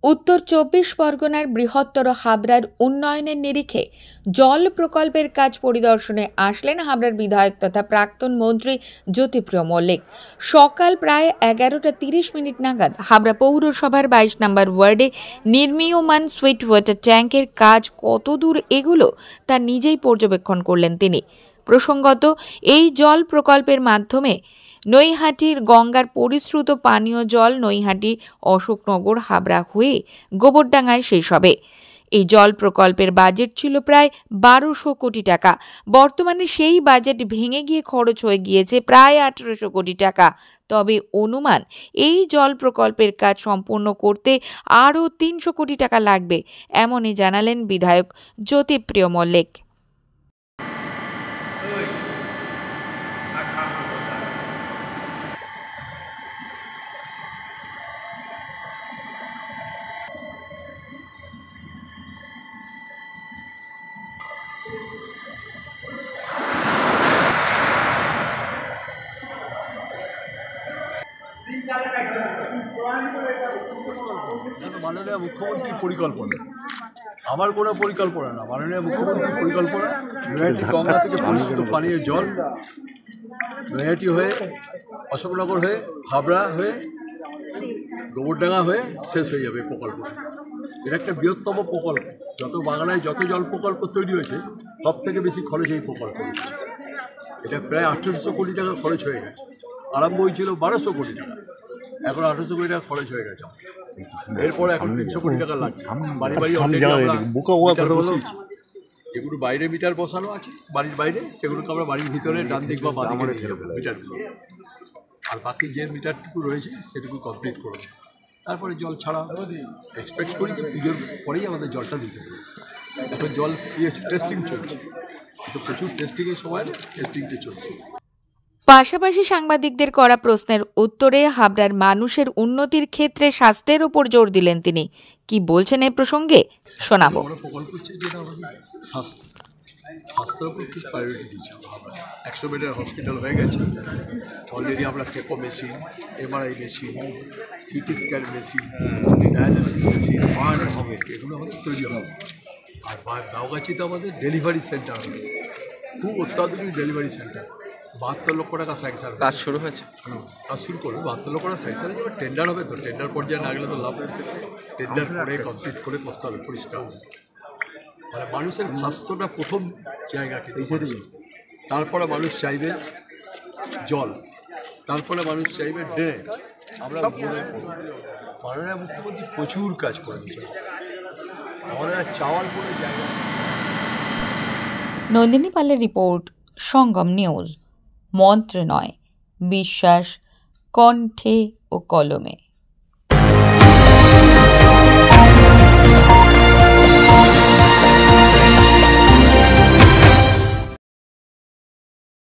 উত্তর ২৪ পরগনার বৃহত্তর হাবড়ার উন্নয়নের নিরিখে জল প্রকল্পের কাজ পরিদর্শনে আসলেন হাবড়ার বিধায়ক তথা প্রাক্তন মন্ত্রী জ্যোতিপ্রিয় মল্লিক। সকাল প্রায় ১১:৩০ নাগাদ হাবড়া পৌরসভার ২২ নম্বর ওয়ার্ডে নির্মীয়মান সুইট ওয়াটার ট্যাঙ্কের কাজ কতদূর এগোলো তা নিজেই পর্যবেক্ষণ করলেন তিনি। প্রসঙ্গত, এই জল প্রকল্পের মাধ্যমে নৈহাটির গঙ্গার পরিশ্রুত পানীয় জল নৈহাটি, অশোকনগর, হাবড়া হয়ে গোবরডাঙ্গায় শেষ হবে। এই জল প্রকল্পের বাজেট ছিল প্রায় ১২০০ কোটি টাকা। বর্তমানে সেই বাজেট ভেঙে গিয়ে খরচ হয়ে গিয়েছে প্রায় ১৮০০ কোটি টাকা। তবে অনুমান এই জল প্রকল্পের কাজ সম্পূর্ণ করতে আরও ৩০০ কোটি টাকা লাগবে, এমনই জানালেন বিধায়ক জ্যোতিপ্রিয় মল্লিক। মাননীয় মুখ্যমন্ত্রীর পরিকল্পনা, আমার কোনো পরিকল্পনা না, মাননীয় মুখ্যমন্ত্রীর পরিকল্পনা। নৈহাটি গঙ্গা থেকে পরিশুদ্ধ পানীয় জল নৈহাটি হয়ে, অশোকনগর হয়ে, হাবড়া হয়ে, গোবরডাঙ্গা হয়ে শেষ হয়ে যাবে প্রকল্পটা। এটা একটা বৃহত্তম প্রকল্প। যত বাংলায় যত জল প্রকল্প তৈরি হয়েছে সব থেকে বেশি খরচ এই প্রকল্প হচ্ছে। এটা প্রায় ১৮০০ কোটি টাকা খরচ হয়ে গেছে। আরম্ভ হয়েছিল ১২০০ কোটি টাকা, এখন ১৮০০ কোটি টাকা খরচ হয়ে গেছে। এরপরে এখন ৩০০ কোটি টাকা লাগছে। বাড়ি বাড়ি অলরেডি আমরা মিটার বসিয়েছি। যেগুলো বাইরে মিটার বসানো আছে বাড়ির বাইরে, সেগুলোকে আমরা বাড়ির ভিতরে ডান দিক বা বাঁ দিকে নিয়ে যাবো মিটারগুলো। আর বাকি যে মিটারটুকু রয়েছে সেটুকু কমপ্লিট করবো। তারপরে জল ছাড়া এক্সপেক্ট করি যে পুজোর পরেই আমাদের জলটা দিতে হবে। এখন জল টেস্টিং চলছে, কিন্তু প্রচুর টেস্টিংয়ের সময় টেস্টিংটা চলছে। পাশাপাশি সাংবাদিকদের করা প্রশ্নের উত্তরে হাবড়ার মানুষের উন্নতির ক্ষেত্রে স্বাস্থ্যের উপর জোর দিলেন তিনি। কি বলছেন এই প্রসঙ্গে শোনাবো। প্রকল্প হচ্ছে যেটা আমাদের স্বাস্থ্যের উপর খুব প্রায়োরিটি দিয়েছে। ১০০ বেডের হসপিটাল হয়ে গেছে অলরেডি। আমরা টেকো machine, MRI machine, CT scan machine, dialysis machine, এগুলো আমাদের তৈরি হবে। আর বাউগাছিতে আমাদের ডেলিভারি সেন্টার হবে, খুব অত্যাধুনিক ডেলিভারি সেন্টার। ৭২ লক্ষ টাকা স্যাংশন, কাজ শুরু হয়েছে। কাজ শুরু করবে। ৭২ লক্ষ টাকা স্যাংশন হয়েছে। এবার টেন্ডার হবে, তো টেন্ডার পর্যায়ে না গেলে তো লাভ নেই। টেন্ডার করে কমপ্লিট করে করতে হবে পরিষ্কার। মানে মানুষের স্বাস্থ্যটা প্রথম জায়গা, কিন্তু তারপরে মানুষ চাইবে জল, তারপরে মানুষ চাইবে ড্রেন। আমরা মাননীয় মুখ্যমন্ত্রী প্রচুর কাজ করে দিয়েছে, আমাদের চাওয়ার কোনো জায়গা। নন্দিনী পালের রিপোর্ট, সঙ্গম নিউজ। মন্ত্রে নয়, বিশ্বাস কণ্ঠে ও কলমে।